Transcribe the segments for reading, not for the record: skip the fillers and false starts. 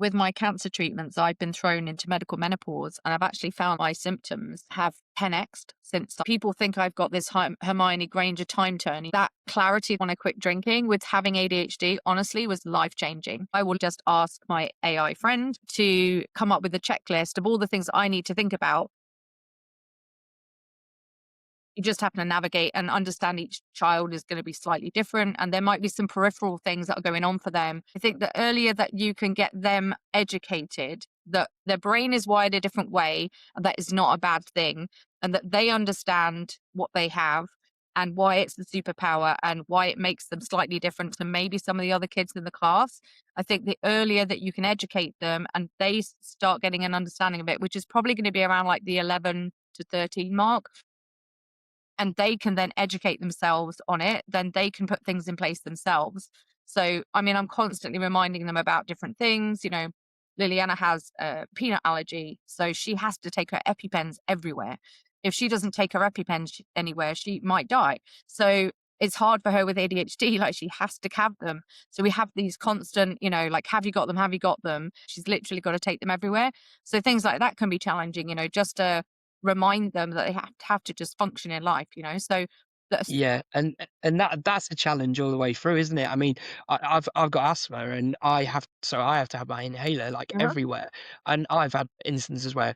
with my cancer treatments, I've been thrown into medical menopause, and I've actually found my symptoms have 10x'd since. People think I've got this Hermione Granger time turning. That clarity when I quit drinking with having ADHD, honestly, was life changing. I will just ask my AI friend to come up with a checklist of all the things I need to think about. You just happen to navigate and understand each child is going to be slightly different. And there might be some peripheral things that are going on for them. I think the earlier that you can get them educated, that their brain is wired a different way, and that is not a bad thing, and that they understand what they have and why it's the superpower and why it makes them slightly different to maybe some of the other kids in the class. I think the earlier that you can educate them and they start getting an understanding of it, which is probably going to be around like the 11 to 13 mark, and they can then educate themselves on it, then they can put things in place themselves. So, I mean, I'm constantly reminding them about different things. Liliana has a peanut allergy, so she has to take her EpiPens everywhere. If she doesn't take her EpiPens anywhere, she might die. So it's hard for her with ADHD, like she has to have them. So we have these constant, like, have you got them? Have you got them? She's literally got to take them everywhere. So things like that can be challenging, just to remind them that they have to just function in life, so that's Yeah, and that's a challenge all the way through, isn't it? I mean, I've got asthma, and I have to have my inhaler like uh everywhere, and I've had instances where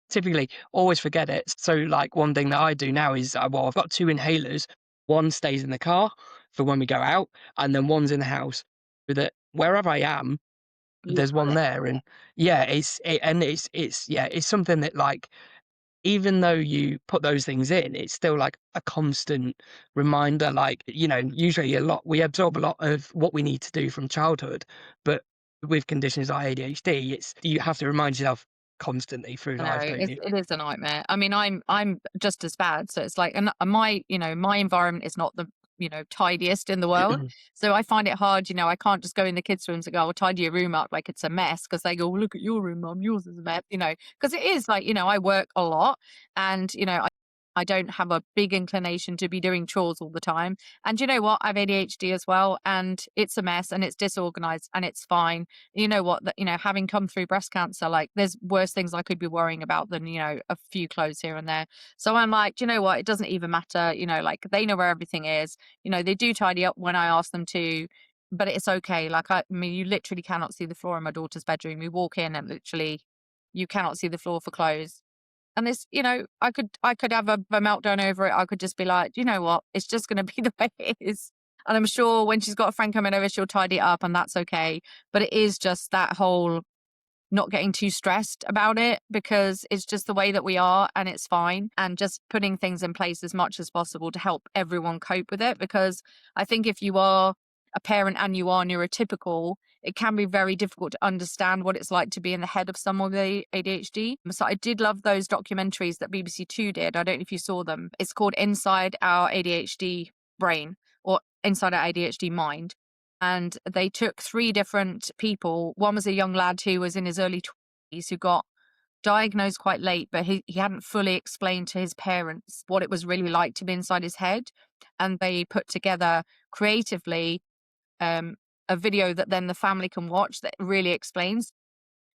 typically always forget it. So like one thing that I do now is well, I've got two inhalers. One stays in the car for when we go out, and then one's in the house. With it, wherever I am, you've there's got one it. there, and yeah, it's something that like even though you put those things in, it's still like a constant reminder. Like, usually we absorb a lot of what we need to do from childhood, but with conditions like ADHD, you have to remind yourself constantly through I know life, don't you? it is a nightmare. I mean, I'm just as bad. So it's like, and my environment is not the tidiest in the world. So I find it hard. I can't just go in the kids' rooms and go, "I'll tidy your room up like it's a mess," because they go, well, "Look at your room, mum. Yours is a mess." Because it is like I work a lot, and I don't have a big inclination to be doing chores all the time. And you know what? I have ADHD as well, and it's a mess, and it's disorganized, and it's fine. You know what? That having come through breast cancer, like there's worse things I could be worrying about than a few clothes here and there. So I'm like, do you know what? It doesn't even matter. Like they know where everything is. They do tidy up when I ask them to, but it's okay. Like I mean, you literally cannot see the floor in my daughter's bedroom. You walk in and literally you cannot see the floor for clothes. And this, I could have a meltdown over it. I could just be like, you know what? It's just going to be the way it is. And I'm sure when she's got a friend coming over, she'll tidy it up and that's okay. But it is just that whole not getting too stressed about it because it's just the way that we are and it's fine. And just putting things in place as much as possible to help everyone cope with it. Because I think if you are a parent and you are neurotypical, it can be very difficult to understand what it's like to be in the head of someone with ADHD. So I did love those documentaries that BBC Two did. I don't know if you saw them. It's called Inside Our ADHD Brain or Inside Our ADHD Mind. And they took three different people. One was a young lad who was in his early 20s who got diagnosed quite late, but he hadn't fully explained to his parents what it was really like to be inside his head. And they put together creatively um, a video that then the family can watch that really explains.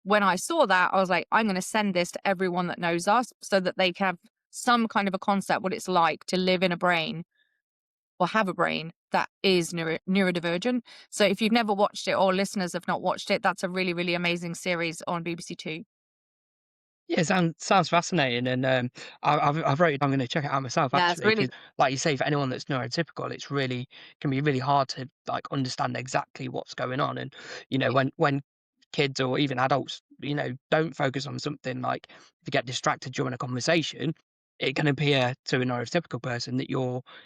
When I saw that, I was like, I'm going to send this to everyone that knows us so that they can have some kind of a concept what it's like to live in a brain or have a brain that is neurodivergent. So if you've never watched it or listeners have not watched it, that's a really, really amazing series on BBC Two. Yeah, sounds fascinating, and I've wrote. I'm going to check it out myself Yeah, it's actually, really because, like you say, for anyone that's neurotypical, it's really can be really hard to like understand exactly what's going on, and when kids or even adults, don't focus on something, like if you get distracted during a conversation, it can appear to a neurotypical person that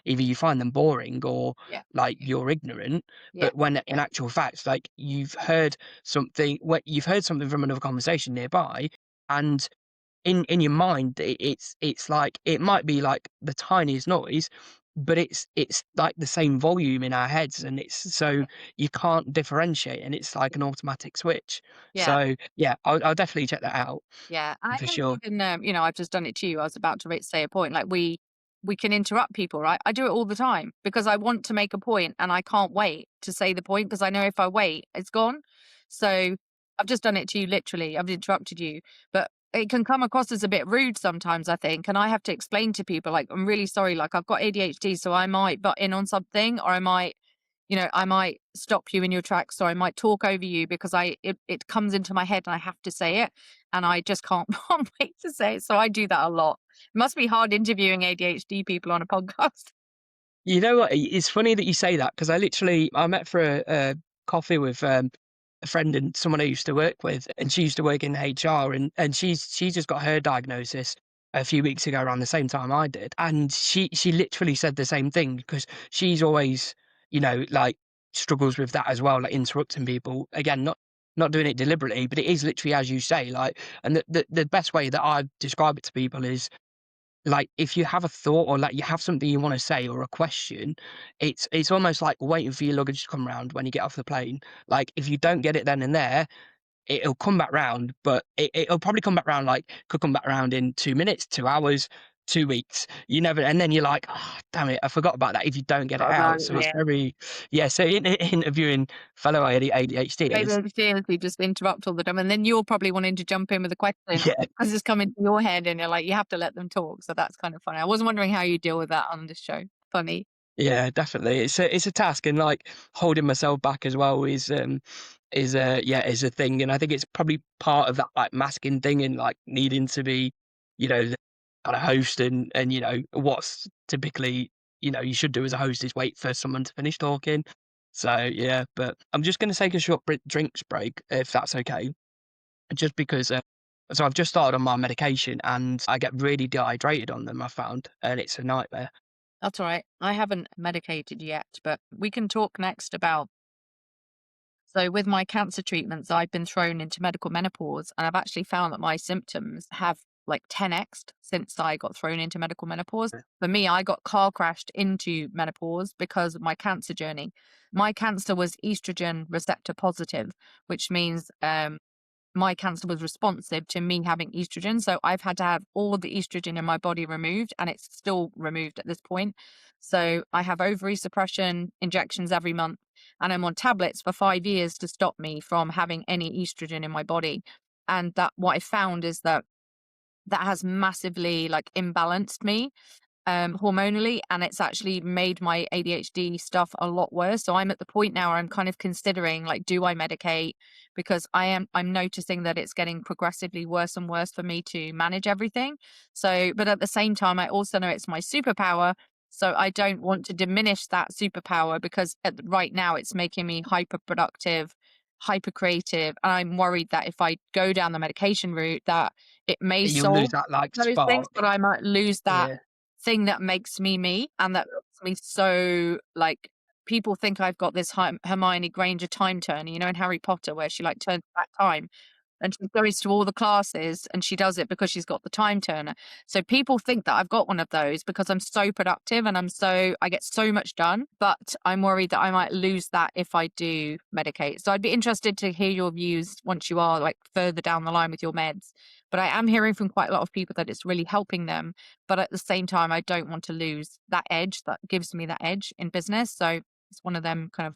either you find them boring or yeah, like you're ignorant, yeah, but when in actual fact, like you've heard something from another conversation nearby, and in your mind, it's like it might be like the tiniest noise, but it's like the same volume in our heads, and it's so you can't differentiate, and it's like an automatic switch. yeah. So yeah, I'll definitely check that out Yeah, and I for think sure. even I've just done it to you. I was about to say a point. Like we can interrupt people, right? I do it all the time because I want to make a point and I can't wait to say the point because I know if I wait, it's gone. So I've just done it to you literally. I've interrupted you, but it can come across as a bit rude sometimes, I think. And I have to explain to people, like, I'm really sorry, like, I've got ADHD, so I might butt in on something, or I might, I might stop you in your tracks, or I might talk over you because it comes into my head and I have to say it. And I just can't, can't wait to say it. So I do that a lot. It must be hard interviewing ADHD people on a podcast. You know what? It's funny that you say that because I met for a coffee with a friend and someone I used to work with, and she used to work in HR, and she just got her diagnosis a few weeks ago around the same time I did, and she literally said the same thing because she's always, like struggles with that as well, like interrupting people. Again, not doing it deliberately, but it is literally as you say, like, and the best way that I describe it to people is like, if you have a thought or like you have something you want to say or a question, it's almost like waiting for your luggage to come round when you get off the plane. Like, if you don't get it then and there, it'll come back round, but it'll probably come back round, like, could come back round in 2 minutes, 2 hours, 2 weeks. You never, and then you're like, "Oh, damn it, I forgot about that," if you don't get it Oh, out. no, So it's yeah. very, yeah. So interviewing fellow ADHDers, ADHD just interrupt all the time, and then you're probably wanting to jump in with a question yeah. because it's coming to your head, and you're like, you have to let them talk. So that's kind of funny. I was wondering how you deal with that on this show. Funny. Yeah, definitely. It's a task, and like holding myself back as well is a thing, and I think it's probably part of that like masking thing and like needing to be, the kind of host, and what's typically, you should do as a host is wait for someone to finish talking. So yeah, but I'm just going to take a short drinks break if that's okay, just because. So I've just started on my medication and I get really dehydrated on them. I found, and it's a nightmare. That's all right. I haven't medicated yet, but we can talk next about. So, with my cancer treatments, I've been thrown into medical menopause, and I've actually found that my symptoms have like 10x'd since I got thrown into medical menopause. For me, I got car crashed into menopause because of my cancer journey. My cancer was estrogen receptor positive, which means my cancer was responsive to me having estrogen. So I've had to have all the estrogen in my body removed, and it's still removed at this point. So I have ovary suppression injections every month, and I'm on tablets for 5 years to stop me from having any estrogen in my body. And that what I found is that that has massively like imbalanced me hormonally, and it's actually made my ADHD stuff a lot worse. So I'm at the point now where I'm kind of considering, like, do I medicate? Because I'm noticing that it's getting progressively worse and worse for me to manage everything. So, but at the same time, I also know it's my superpower. So I don't want to diminish that superpower because right now it's making me hyper productive, hyper creative. And I'm worried that if I go down the medication route, that it may You'll lose solve that like those things, but spark. I might lose that Yeah. thing that makes me me, and that makes me so, like, people think I've got this Hermione Granger time turner, in Harry Potter where she, like, turns back time, and she goes to all the classes, and she does it because she's got the time turner. So people think that I've got one of those because I'm so productive and I get so much done, but I'm worried that I might lose that if I do medicate. So I'd be interested to hear your views once you are, like, further down the line with your meds. But I am hearing from quite a lot of people that it's really helping them, but at the same time, I don't want to lose that edge that gives me that edge in business. So it's one of them kind of,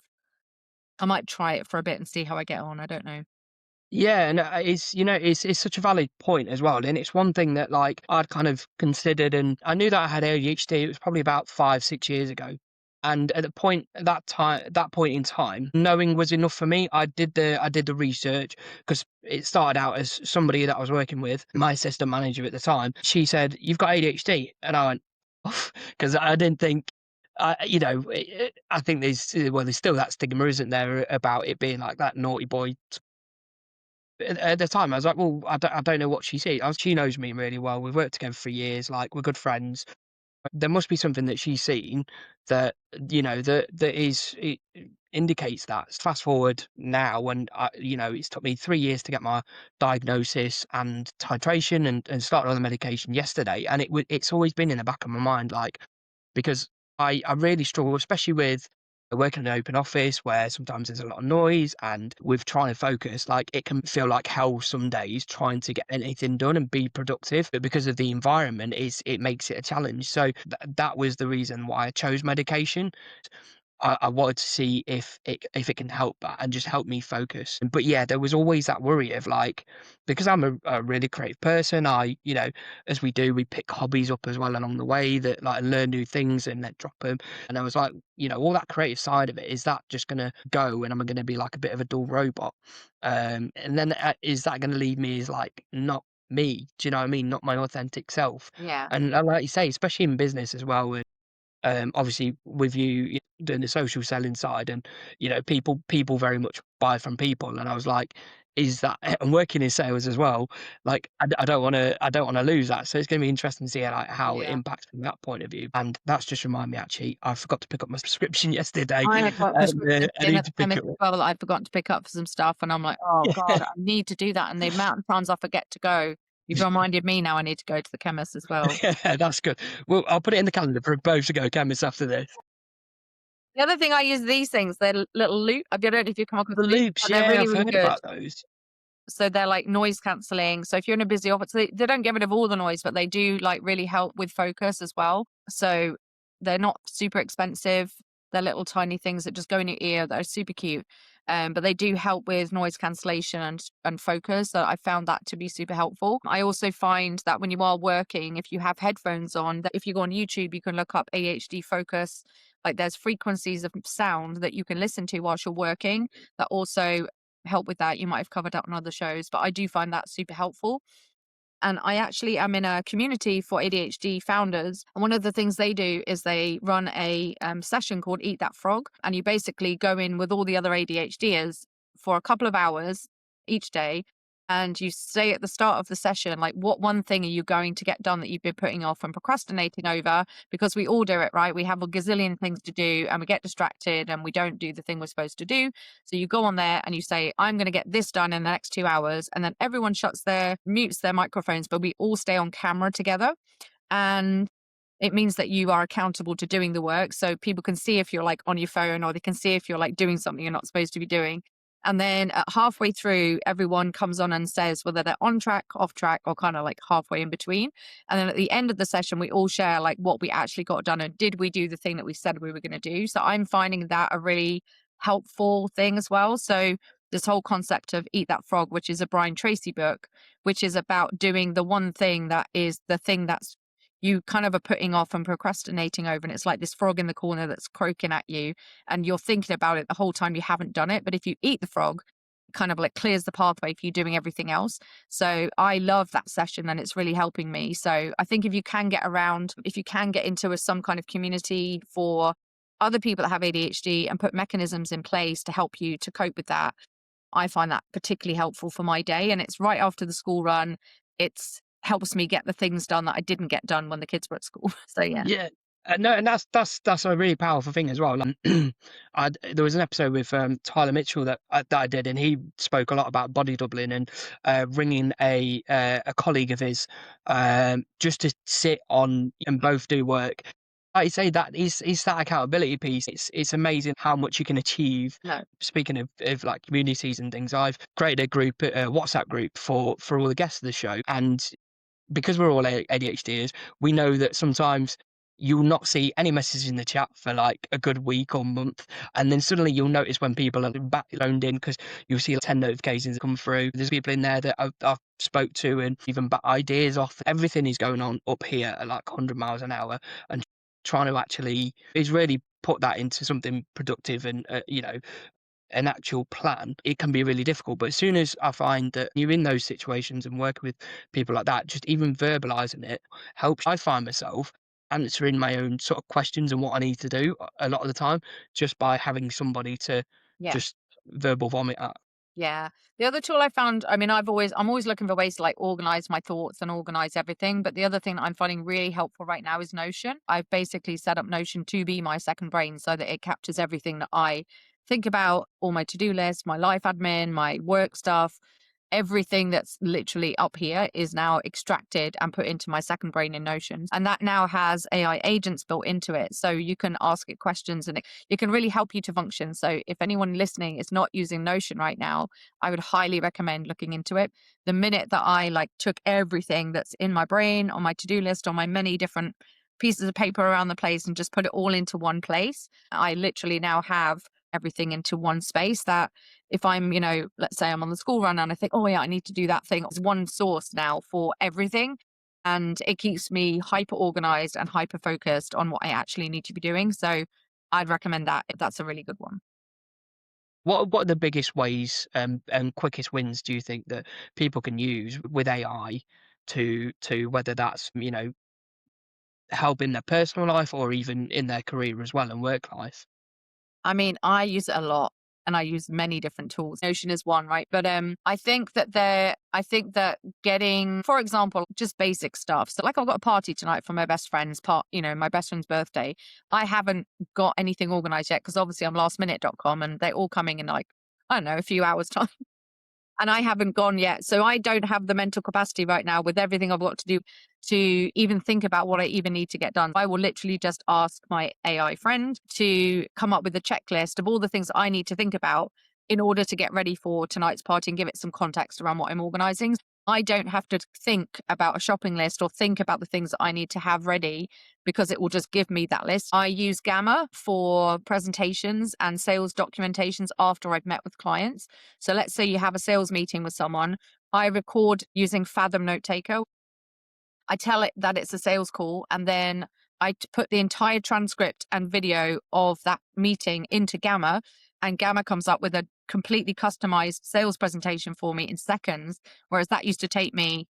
I might try it for a bit and see how I get on. I don't know. Yeah, and it's such a valid point as well, and it's one thing that like I'd kind of considered, and I knew that I had ADHD. It was probably about 5, 6 years ago, and at that point in time, knowing was enough for me. I did the research because it started out as somebody that I was working with, my assistant manager at the time. She said, "You've got ADHD," and I went, because I didn't think. I think there's still that stigma, isn't there, about it being like that naughty boy at the time. I was like, "Well, I don't know what she sees." She knows me really well. We've worked together for years, like, we're good friends. There must be something that she's seen that, that it indicates that. Fast forward now when it's took me 3 years to get my diagnosis and titration and started on the medication yesterday, and it's always been in the back of my mind, like, because I really struggle, especially with working in an open office where sometimes there's a lot of noise, and with trying to focus, like, it can feel like hell some days trying to get anything done and be productive. But because of the environment, it makes it a challenge. So that was the reason why I chose medication. I wanted to see if it can help that and just help me focus. But yeah, there was always that worry of like, because I'm a really creative person, as we do, we pick hobbies up as well along the way that like learn new things and then drop them. And I was like, all that creative side of it, is that just going to go and am I going to be like a bit of a dull robot? And then is that going to leave me as like not me? Do you know what I mean? Not my authentic self. Yeah. And like you say, especially in business as well, obviously with you doing the social selling side, and people very much buy from people, and I was like, is that I'm working in sales as well, like I don't want to lose that, so it's going to be interesting to see how it Yeah. impacts from that point of view. And that's just reminded me, actually, I forgot to pick up my prescription yesterday, I have got and prescriptions I in need at to the pick chemist up. as well that I've forgotten to pick up for some stuff, and I'm like, "Oh god, I need to do that," and the amount of times I forget to go, you've reminded me now I need to go to the chemist as well. Yeah, that's good. Well, I'll put it in the calendar for both to go chemist after this. The other thing I use these things, they're little loop I don't know if you've come across The loops, loops, but they're yeah, really, I've really heard good. about those. So they're like noise cancelling. So if you're in a busy office, they don't get rid of all the noise, but they do like really help with focus as well. So they're not super expensive. They're little tiny things that just go in your ear that are super cute. But they do help with noise cancellation and focus. So I found that to be super helpful. I also find that when you are working, if you have headphones on, that if you go on YouTube, you can look up ADHD focus. Like there's frequencies of sound that you can listen to whilst you're working that also help with that. You might have covered that on other shows, but I do find that super helpful. And I actually am in a community for ADHD founders. And one of the things they do is they run a session called Eat That Frog. And you basically go in with all the other ADHDers for a couple of hours each day. And you say at the start of the session, like, what one thing are you going to get done that you've been putting off and procrastinating over? Because we all do it, right? We have a gazillion things to do and we get distracted and we don't do the thing we're supposed to do. So you go on there and you say, I'm going to get this done in the next 2 hours. And then everyone mutes their microphones, but we all stay on camera together. And it means that you are accountable to doing the work. So people can see if you're like on your phone or they can see if you're like doing something you're not supposed to be doing. And then halfway through, everyone comes on and says whether they're on track, off track, or kind of like halfway in between. And then at the end of the session, we all share like what we actually got done and did we do the thing that we said we were going to do. So I'm finding that a really helpful thing as well. So this whole concept of Eat That Frog, which is a Brian Tracy book, which is about doing the one thing that is the thing that's you kind of are putting off and procrastinating over. And it's like this frog in the corner that's croaking at you and you're thinking about it the whole time you haven't done it. But if you eat the frog, it kind of like clears the pathway for you doing everything else. So I love that session and it's really helping me. So I think if you can get into some kind of community for other people that have ADHD and put mechanisms in place to help you to cope with that, I find that particularly helpful for my day. And it's right after the school run. It's helps me get the things done that I didn't get done when the kids were at school. So yeah. Yeah. No, and that's a really powerful thing as well. Like, there was an episode with Tyler Mitchell that I did, and he spoke a lot about body doubling and ringing a colleague of his just to sit on and both do work. Like you say, that is that accountability piece. It's amazing how much you can achieve. No. Speaking of like communities and things, I've created a group, a WhatsApp group for all the guests of the show, and because we're all ADHDers, we know that sometimes you'll not see any messages in the chat for like a good week or month. And then suddenly you'll notice when people are back loaned in because you'll see like 10 notifications come through. There's people in there that I've spoke to and even back ideas off. Everything is going on up here at like 100 miles an hour, and trying to actually is really put that into something productive and, an actual plan, it can be really difficult. But as soon as I find that you're in those situations and working with people like that, just even verbalizing it helps. I find myself answering my own sort of questions and what I need to do a lot of the time just by having somebody to Yeah. just verbal vomit at. Yeah. The other tool I found, I mean, I'm always looking for ways to like organize my thoughts and organize everything. But the other thing that I'm finding really helpful right now is Notion. I've basically set up Notion to be my second brain so that it captures everything that I think about, all my to-do list, my life admin, my work stuff. Everything that's literally up here is now extracted and put into my second brain in Notion. And that now has AI agents built into it. So you can ask it questions and it can really help you to function. So if anyone listening is not using Notion right now, I would highly recommend looking into it. The minute that I like took everything that's in my brain, on my to-do list, on my many different pieces of paper around the place and just put it all into one place. I literally now have everything into one space that if I'm, let's say I'm on the school run and I think, oh yeah, I need to do that thing. It's one source now for everything. And it keeps me hyper organized and hyper focused on what I actually need to be doing. So I'd recommend that if that's a really good one. What are the biggest ways and quickest wins do you think that people can use with AI to whether that's, help in their personal life or even in their career as well and work life? I mean, I use it a lot and I use many different tools. Notion is one, right? But I think that getting, for example, just basic stuff. So like I've got a party tonight for my best friend's my best friend's birthday. I haven't got anything organized yet because obviously I'm lastminute.com and they're all coming in like, I don't know, a few hours time. And I haven't gone yet. So I don't have the mental capacity right now with everything I've got to do to even think about what I even need to get done. I will literally just ask my AI friend to come up with a checklist of all the things I need to think about in order to get ready for tonight's party and give it some context around what I'm organizing. I don't have to think about a shopping list or think about the things that I need to have ready because it will just give me that list. I use Gamma for presentations and sales documentations after I've met with clients. So let's say you have a sales meeting with someone. I record using Fathom Note Taker. I tell it that it's a sales call, and then put the entire transcript and video of that meeting into Gamma, and Gamma comes up with a completely customized sales presentation for me in seconds, whereas that used to take me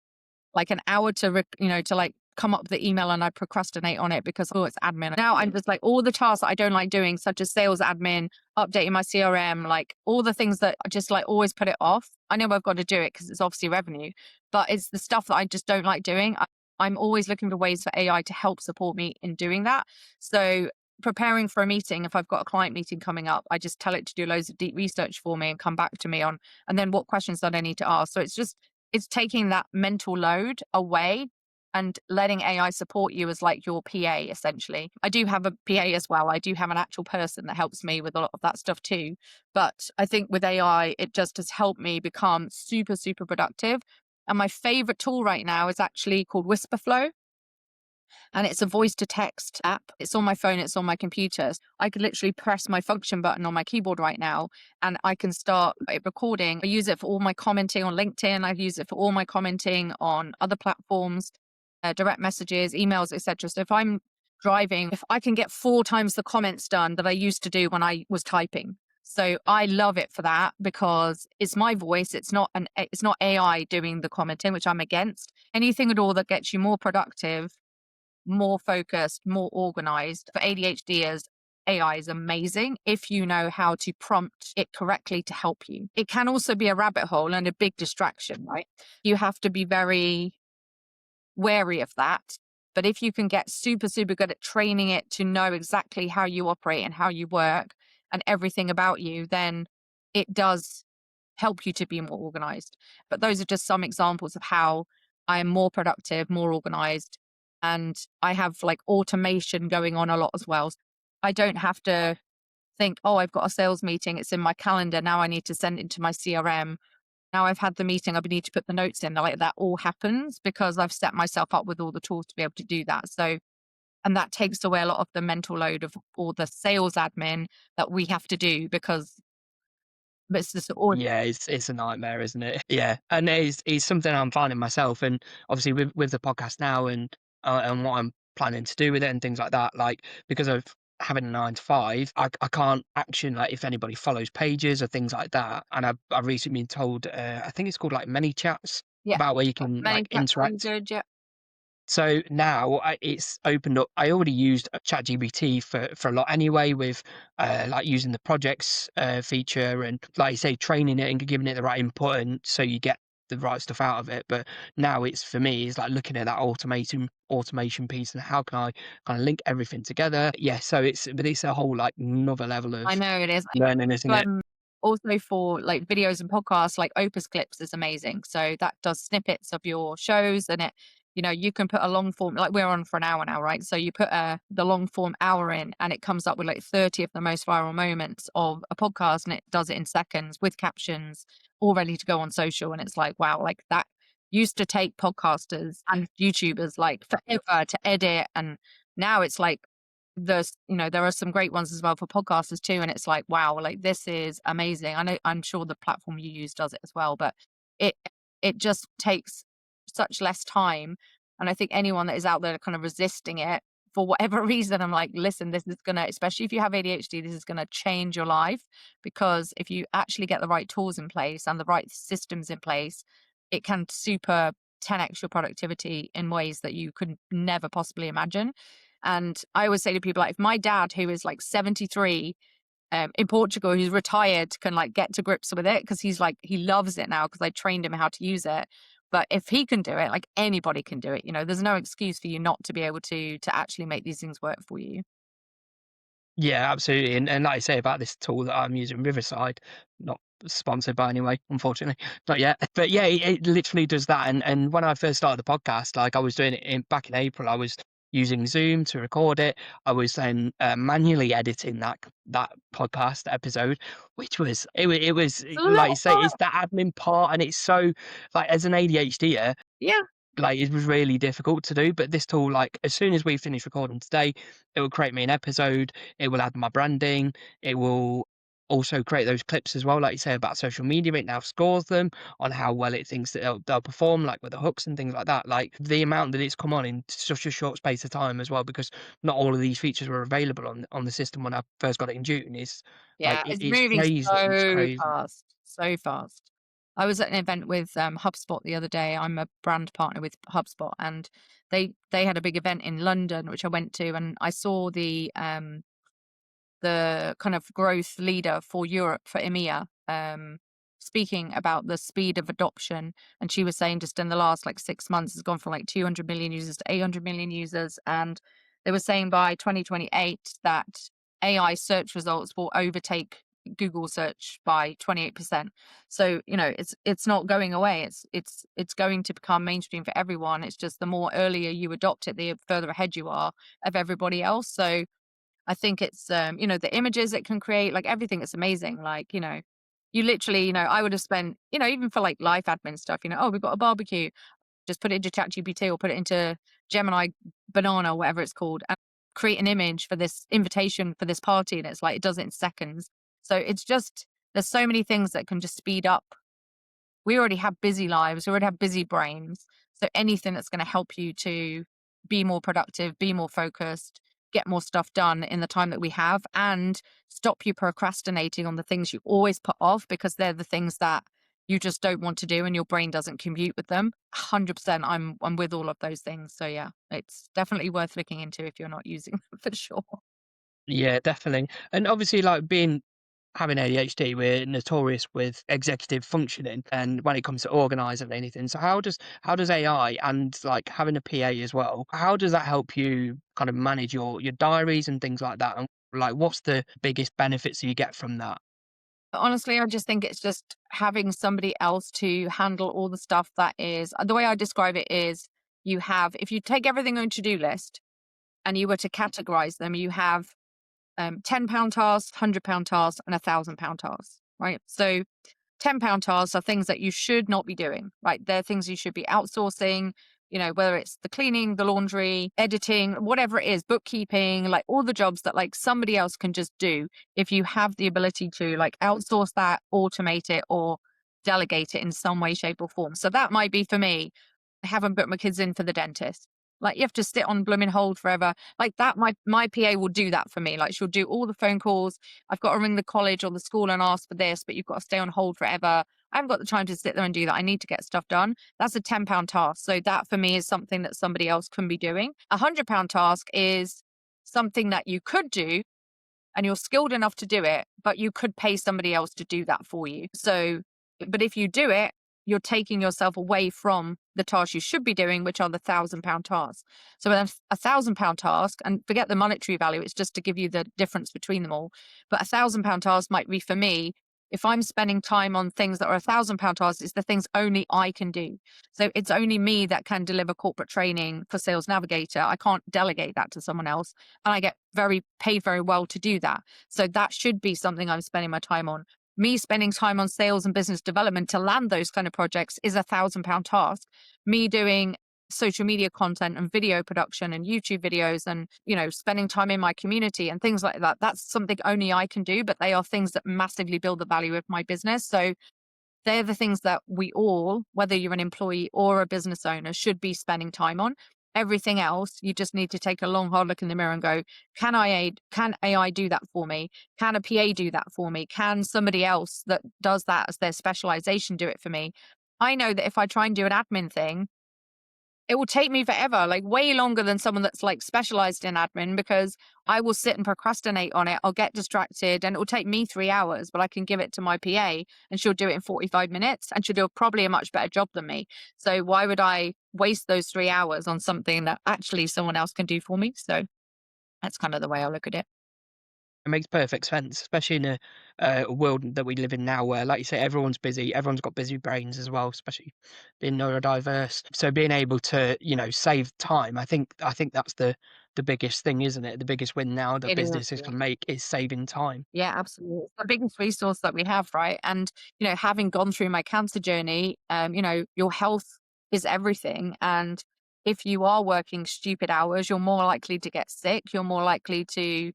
like an hour to like come up with the email, and I procrastinate on it because, oh, it's admin. Now I'm just like all the tasks that I don't like doing, such as sales admin, updating my CRM, like all the things that I just like always put it off. I know I've got to do it because it's obviously revenue, but it's the stuff that I just don't like doing. I'm always looking for ways for AI to help support me in doing that. So preparing for a meeting, if I've got a client meeting coming up, I just tell it to do loads of deep research for me and come back to me on, and then what questions that I need to ask. So it's taking that mental load away and letting AI support you as like your PA, essentially. I do have a PA as well. I do have an actual person that helps me with a lot of that stuff too. But I think with AI, it just has helped me become super, super productive. And my favorite tool right now is actually called Whisperflow. And it's a voice to text app. It's on my phone, it's on my computers. I could literally press my function button on my keyboard right now and I can start recording. I use it for all my commenting on LinkedIn. I use it for all my commenting on other platforms, direct messages, emails, etc. So if I'm driving, if I can get 4 times the comments done that I used to do when I was typing. So I love it for that because it's my voice. It's not AI doing the commenting, which I'm against. Anything at all that gets you more productive, more focused, more organized. For ADHDers, AI is amazing if you know how to prompt it correctly to help you. It can also be a rabbit hole and a big distraction, right? You have to be very wary of that. But if you can get super, super good at training it to know exactly how you operate and how you work and everything about you, then it does help you to be more organized. But those are just some examples of how I am more productive, more organized, and I have like automation going on a lot as well. I don't have to think, oh, I've got a sales meeting, it's in my calendar. Now I need to send it to my CRM. Now I've had the meeting, I need to put the notes in. Like that all happens because I've set myself up with all the tools to be able to do that. So, and that takes away a lot of the mental load of all the sales admin that we have to do because it's just all. Yeah, it's a nightmare, isn't it? Yeah, and it's something I'm finding myself, and obviously with the podcast now, and what I'm planning to do with it and things like that. Like because of having a 9 to 5, I can't action like if anybody follows pages or things like that. And I've recently been told, I think it's called like many chats Yeah, about where you can many like that's really interact. good. Yeah. So now it's opened up. I already used ChatGPT for a lot anyway, with like using the projects feature and like you say, training it and giving it the right input, and so you get the right stuff out of it. But now it's for me, it's like looking at that automation piece and how can I kind of link everything together. Yeah, so it's a whole like another level I of know it is. learning, isn't it? Also for like videos and podcasts, like Opus Clips is amazing. So that does snippets of your shows and you can put a long form, like we're on for an hour now, right? So you put the long form hour in and it comes up with like 30 of the most viral moments of a podcast and it does it in seconds with captions all ready to go on social. And it's like, wow, like that used to take podcasters and YouTubers like forever to edit and now it's like there's, there are some great ones as well for podcasters too. And it's like, wow, like this is amazing. I'm sure the platform you use does it as well, but it, it just takes such less time. And I think anyone that is out there kind of resisting it for whatever reason, I'm like, listen, this is gonna, especially if you have ADHD, this is gonna change your life, because if you actually get the right tools in place and the right systems in place, it can super 10x your productivity in ways that you could never possibly imagine. And I always say to people, like, if my dad, who is like 73, in Portugal, who's retired, can like get to grips with it, because he's like, he loves it now because I trained him how to use it. But if he can do it, like anybody can do it. There's no excuse for you not to be able to actually make these things work for you. Yeah, absolutely. And like I say about this tool that I'm using, Riverside, not sponsored by anyway, unfortunately, not yet. But yeah, it literally does that. And when I first started the podcast, like I was doing it back in April, I was using Zoom to record it. I was then manually editing that podcast episode, which was it was It's a like lot you of say, it's fun. the admin part, and it's so like as an ADHDer, Yeah. like it was really difficult to do. But this tool, like as soon as we finish recording today, it will create me an episode, it will add my branding, it will also create those clips as well, like you say about social media. It now scores them on how well it thinks that they'll perform, like with the hooks and things like that. Like the amount that it's come on in such a short space of time as well, because not all of these features were available on the system when I first got it in June, is like Yeah, it's it's moving crazy. It's so crazy. fast, so fast. I was at an event with HubSpot the other day. I'm a brand partner with HubSpot, and they had a big event in London, which I went to, and I saw the kind of growth leader for Europe, for EMEA, speaking about the speed of adoption. And she was saying just in the last like 6 months, it's gone from like 200 million users to 800 million users. And they were saying by 2028 that AI search results will overtake Google search by 28%. So, it's not going away. It's going to become mainstream for everyone. It's just the more earlier you adopt it, the further ahead you are of everybody else. So I think it's, the images it can create, like everything is amazing. Like, you literally, I would have spent, even for like life admin stuff, oh, we've got a barbecue, just put it into ChatGPT or put it into Gemini Banana, whatever it's called, and create an image for this invitation for this party. And it's like, it does it in seconds. So it's just, there's so many things that can just speed up. We already have busy lives, we already have busy brains. So anything that's going to help you to be more productive, be more focused, get more stuff done in the time that we have, and stop you procrastinating on the things you always put off, because they're the things that you just don't want to do and your brain doesn't compute with them. 100%, I'm with all of those things. So yeah, it's definitely worth looking into if you're not using them for sure. Yeah, definitely. And obviously, like being having ADHD, we're notorious with executive functioning, and when it comes to organising anything. So how does AI and like having a PA as well? How does that help you kind of manage your diaries and things like that? And like, what's the biggest benefits you get from that? Honestly, I just think it's just having somebody else to handle all the stuff that is, the way I describe it is, if you take everything on a to-do list and you were to categorize them, you have £10 tasks, £100 tasks, and £1,000 tasks, right? So £10 tasks are things that you should not be doing, right? They're things you should be outsourcing, whether it's the cleaning, the laundry, editing, whatever it is, bookkeeping, like all the jobs that like somebody else can just do. If you have the ability to like outsource that, automate it, or delegate it in some way, shape, or form. So that might be for me, I haven't booked my kids in for the dentist. Like you have to sit on blooming hold forever. Like that, my PA will do that for me. Like she'll do all the phone calls. I've got to ring the college or the school and ask for this, but you've got to stay on hold forever. I haven't got the time to sit there and do that. I need to get stuff done. That's a £10 task. So that for me is something that somebody else can be doing. £100 task is something that you could do and you're skilled enough to do it, but you could pay somebody else to do that for you. So, but if you do it, you're taking yourself away from the tasks you should be doing, which are the £1,000 tasks. So £1,000 task, and forget the monetary value, it's just to give you the difference between them all. But £1,000 task might be for me, if I'm spending time on things that are £1,000 tasks, it's the things only I can do. So it's only me that can deliver corporate training for Sales Navigator. I can't delegate that to someone else. And I get paid very well to do that. So that should be something I'm spending my time on. Me spending time on sales and business development to land those kind of projects is £1,000 task. Me doing social media content and video production and YouTube videos and, spending time in my community and things like that. That's something only I can do, but they are things that massively build the value of my business. So they're the things that we all, whether you're an employee or a business owner, should be spending time on. Everything else, you just need to take a long, hard look in the mirror and go, can AI do that for me? Can a PA do that for me? Can somebody else that does that as their specialization do it for me? I know that if I try and do an admin thing, it will take me forever, like way longer than someone that's like specialized in admin, because I will sit and procrastinate on it. I'll get distracted and it will take me 3 hours, but I can give it to my PA and she'll do it in 45 minutes and she'll do probably a much better job than me. So why would I waste those 3 hours on something that actually someone else can do for me? So that's kind of the way I look at it. It makes perfect sense, especially in a world that we live in now where, like you say, everyone's busy, everyone's got busy brains as well, especially being neurodiverse. So being able to, save time, I think that's the biggest thing, isn't it? The biggest win now that It is. businesses can make is saving time. Yeah, absolutely. It's the biggest resource that we have, right? And, having gone through my cancer journey, your health is everything. And if you are working stupid hours, you're more likely to get sick. You're more likely to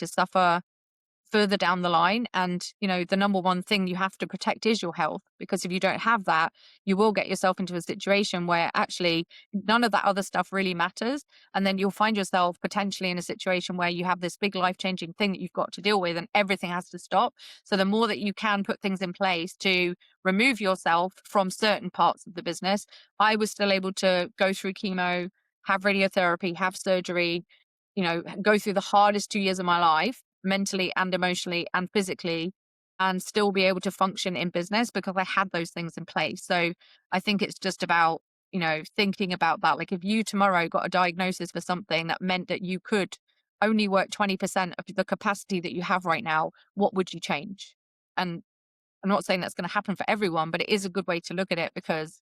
suffer further down the line. And, the number one thing you have to protect is your health, because if you don't have that, you will get yourself into a situation where actually none of that other stuff really matters. And then you'll find yourself potentially in a situation where you have this big life changing thing that you've got to deal with and everything has to stop. So the more that you can put things in place to remove yourself from certain parts of the business, I was still able to go through chemo, have radiotherapy, have surgery, go through the hardest 2 years of my life, mentally and emotionally and physically, and still be able to function in business because I had those things in place. So I think it's just about, thinking about that. Like if you tomorrow got a diagnosis for something that meant that you could only work 20% of the capacity that you have right now, what would you change? And I'm not saying that's going to happen for everyone, but it is a good way to look at it because,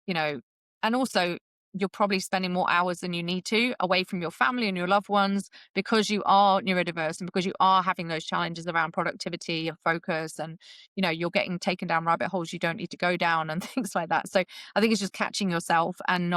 you know, and also you're probably spending more hours than you need to away from your family and your loved ones because you are neurodiverse and because you are having those challenges around productivity and focus and, you're getting taken down rabbit holes you don't need to go down and things like that. So I think it's just catching yourself and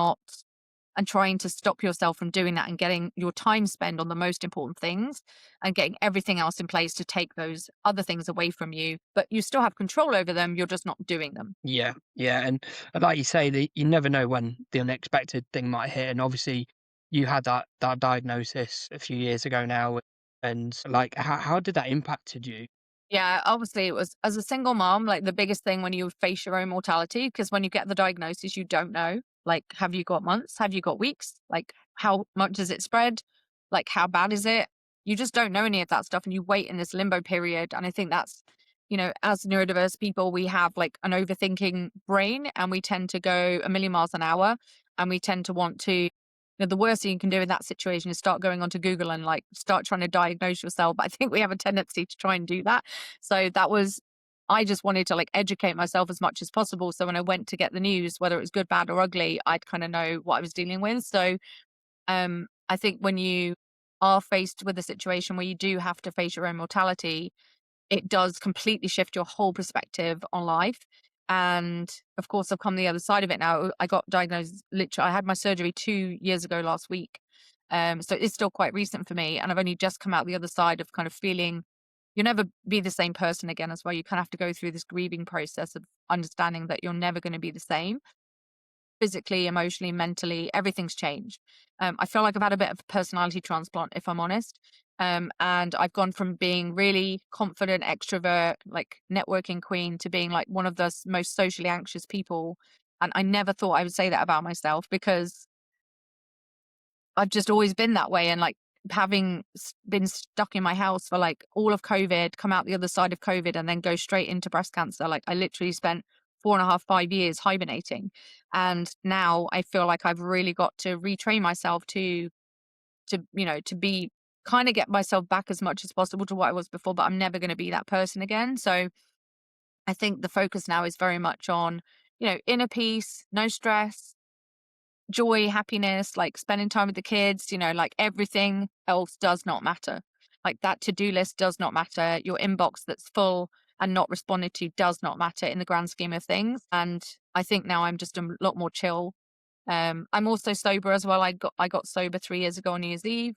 trying to stop yourself from doing that and getting your time spent on the most important things and getting everything else in place to take those other things away from you. But you still have control over them. You're just not doing them. Yeah, yeah, and like you say, you never know when the unexpected thing might hit, and obviously, you had that diagnosis a few years ago now, and like, how did that impacted you? Yeah, obviously it was as a single mom, like the biggest thing when you face your own mortality, because when you get the diagnosis, you don't know. Like, have you got months? Have you got weeks? Like, how much does it spread? Like, how bad is it? You just don't know any of that stuff and you wait in this limbo period. And I think that's, as neurodiverse people, we have like an overthinking brain and we tend to go a million miles an hour and we tend to want to the worst thing you can do in that situation is start going onto Google and like start trying to diagnose yourself. But I think we have a tendency to try and do that. So I just wanted to like educate myself as much as possible. So when I went to get the news, whether it was good, bad, or ugly, I'd kind of know what I was dealing with. So I think when you are faced with a situation where you do have to face your own mortality, it does completely shift your whole perspective on life. And of course, I've come the other side of it now. I got diagnosed literally, I had my surgery 2 years ago last week. So it's still quite recent for me. And I've only just come out the other side of kind of feeling you'll never be the same person again as well. You kind of have to go through this grieving process of understanding that you're never going to be the same physically, emotionally, mentally, everything's changed. I feel like I've had a bit of a personality transplant, if I'm honest. And I've gone from being really confident, extrovert, like networking queen to being like one of the most socially anxious people. And I never thought I would say that about myself because I've just always been that way. And like having been stuck in my house for like all of COVID, come out the other side of COVID, and then go straight into breast cancer. Like I literally spent 4.5, 5 years hibernating. And now I feel like I've really got to retrain myself to be kind of get myself back as much as possible to what I was before, but I'm never going to be that person again. So I think the focus now is very much on, inner peace, no stress, joy, happiness, like spending time with the kids, like everything else does not matter. Like that to-do list does not matter. Your inbox that's full and not responded to does not matter in the grand scheme of things. And I think now I'm just a lot more chill. I'm also sober as well. I got sober 3 years ago on New Year's Eve.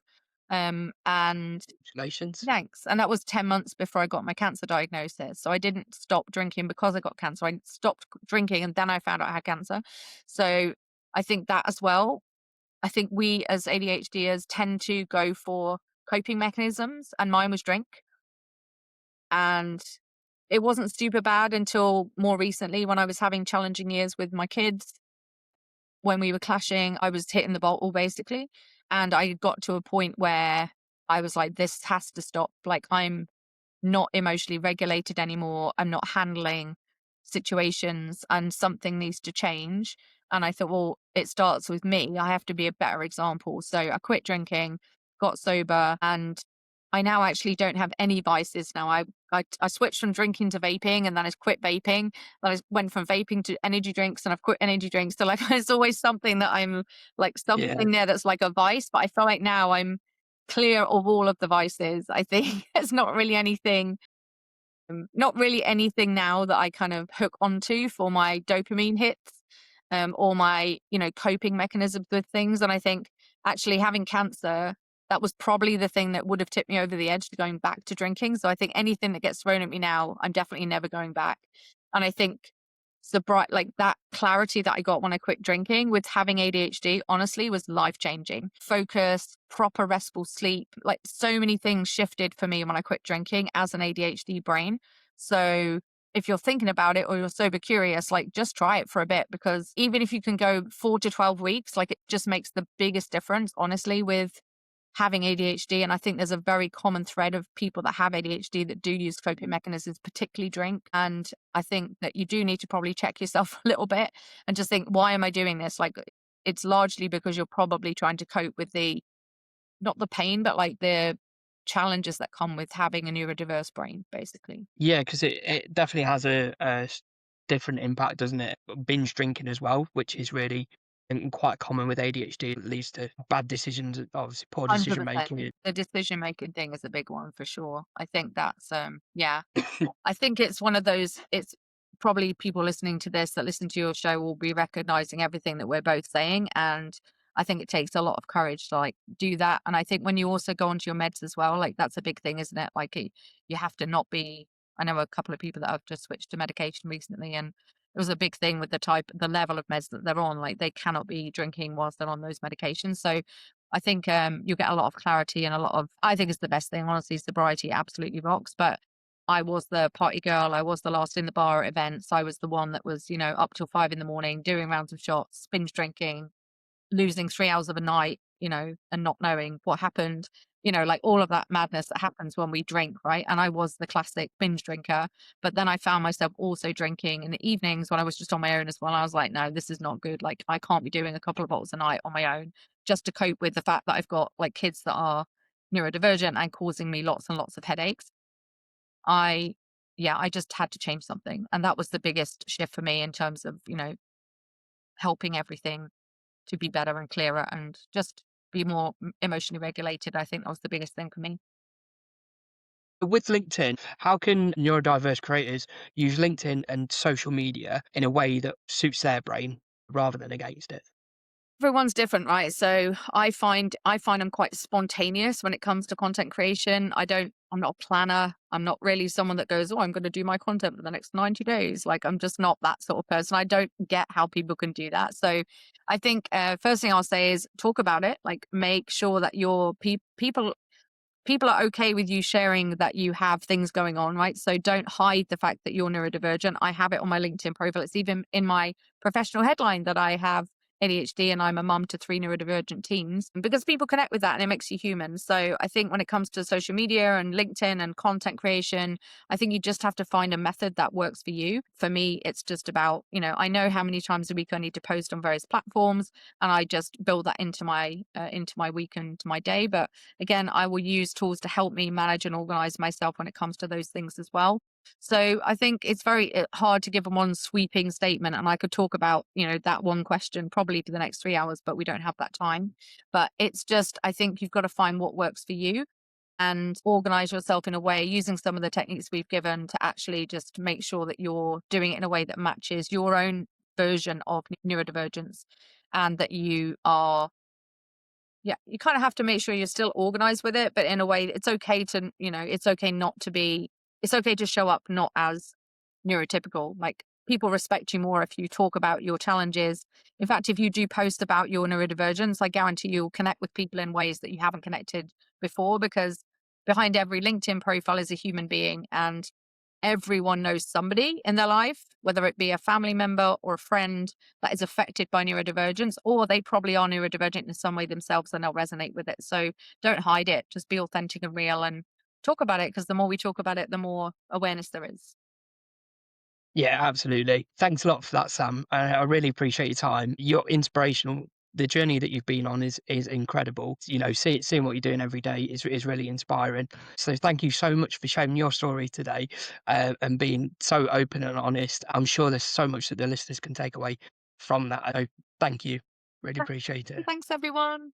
And Congratulations. thanks. And that was 10 months before I got my cancer diagnosis. So I didn't stop drinking because I got cancer. I stopped drinking and then I found out I had cancer. So I think that as well. I think we as ADHDers tend to go for coping mechanisms, and mine was drink. And it wasn't super bad until more recently when I was having challenging years with my kids. When we were clashing, I was hitting the bottle basically. And I got to a point where I was like, this has to stop. Like, I'm not emotionally regulated anymore. I'm not handling situations and something needs to change. And I thought, well, it starts with me. I have to be a better example. So I quit drinking, got sober, and I now actually don't have any vices now. I switched from drinking to vaping, and then I quit vaping. Then I went from vaping to energy drinks, and I've quit energy drinks. So like there's always something that I'm like Yeah. something there that's like a vice. But I feel like now I'm clear of all of the vices. I think it's not really anything now that I kind of hook onto for my dopamine hits, or my, coping mechanisms with things. And I think actually having cancer, that was probably the thing that would have tipped me over the edge to going back to drinking. So I think anything that gets thrown at me now, I'm definitely never going back. And I think like that clarity that I got when I quit drinking with having ADHD, honestly, was life changing. Focus, proper restful sleep, like so many things shifted for me when I quit drinking as an ADHD brain. So if you're thinking about it or you're sober curious, like just try it for a bit, because even if you can go 4 to 12 weeks, like it just makes the biggest difference, honestly, with having ADHD. And I think there's a very common thread of people that have ADHD that do use coping mechanisms, particularly drink. And I think that you do need to probably check yourself a little bit and just think, why am I doing this? Like, it's largely because you're probably trying to cope with not the pain, but like the challenges that come with having a neurodiverse brain, basically. Yeah, because it definitely has a different impact, doesn't it? Binge drinking as well, which is really quite common with ADHD. It leads to bad decisions, obviously poor decision 100%. making. The decision making thing is a big one for sure. I think that's yeah. I think it's one of those, it's probably people listening to this that listen to your show will be recognizing everything that we're both saying. And I think it takes a lot of courage to like do that. And I think when you also go onto your meds as well, like that's a big thing, isn't it? Like you have to not be, I know a couple of people that have just switched to medication recently, and it was a big thing with the level of meds that they're on. Like they cannot be drinking whilst they're on those medications. So I think you get a lot of clarity and I think it's the best thing. Honestly, sobriety absolutely rocks. But I was the party girl. I was the last in the bar at events. I was the one that was, up till 5 in the morning, doing rounds of shots, binge drinking, losing 3 hours of a night, and not knowing what happened, like all of that madness that happens when we drink, right? And I was the classic binge drinker. But then I found myself also drinking in the evenings when I was just on my own as well. I was like, no, this is not good. Like, I can't be doing a couple of bottles a night on my own just to cope with the fact that I've got like kids that are neurodivergent and causing me lots and lots of headaches. I Yeah, I just had to change something. And that was the biggest shift for me in terms of, helping everything to be better and clearer and just be more emotionally regulated. I think that was the biggest thing for me. With LinkedIn, how can neurodiverse creators use LinkedIn and social media in a way that suits their brain rather than against it? Everyone's different, right? So I find I'm quite spontaneous when it comes to content creation. I'm not a planner. I'm not really someone that goes, oh, I'm going to do my content for the next 90 days. Like, I'm just not that sort of person. I don't get how people can do that. So I think first thing I'll say is talk about it. Like, make sure that your people are okay with you sharing that you have things going on, right? So don't hide the fact that you're neurodivergent. I have it on my LinkedIn profile. It's even in my professional headline that I have ADHD and I'm a mum to 3 neurodivergent teens, because people connect with that and it makes you human. So I think when it comes to social media and LinkedIn and content creation, I think you just have to find a method that works for you. For me, it's just about, I know how many times a week I need to post on various platforms, and I just build that into my week and to my day. But again, I will use tools to help me manage and organize myself when it comes to those things as well. So I think it's very hard to give a one sweeping statement. And I could talk about, that one question probably for the next 3 hours, but we don't have that time. But it's just, I think you've got to find what works for you and organize yourself in a way using some of the techniques we've given to actually just make sure that you're doing it in a way that matches your own version of neurodivergence. and that you are, yeah, you kind of have to make sure you're still organized with it, but in a way it's okay to, it's okay not to be, it's okay to show up not as neurotypical. Like, people respect you more if you talk about your challenges. In fact, if you do post about your neurodivergence, I guarantee you'll connect with people in ways that you haven't connected before, because behind every LinkedIn profile is a human being, and everyone knows somebody in their life, whether it be a family member or a friend, that is affected by neurodivergence, or they probably are neurodivergent in some way themselves and they'll resonate with it. So don't hide it. Just be authentic and real and talk about it, because the more we talk about it, the more awareness there is. Yeah, absolutely. Thanks a lot for that, Sam. I really appreciate your time. You're inspirational. The journey that you've been on is incredible. You know, seeing what you're doing every day is really inspiring. So thank you so much for sharing your story today, and being so open and honest. I'm sure there's so much that the listeners can take away from that. So thank you. Really appreciate it. Thanks, everyone.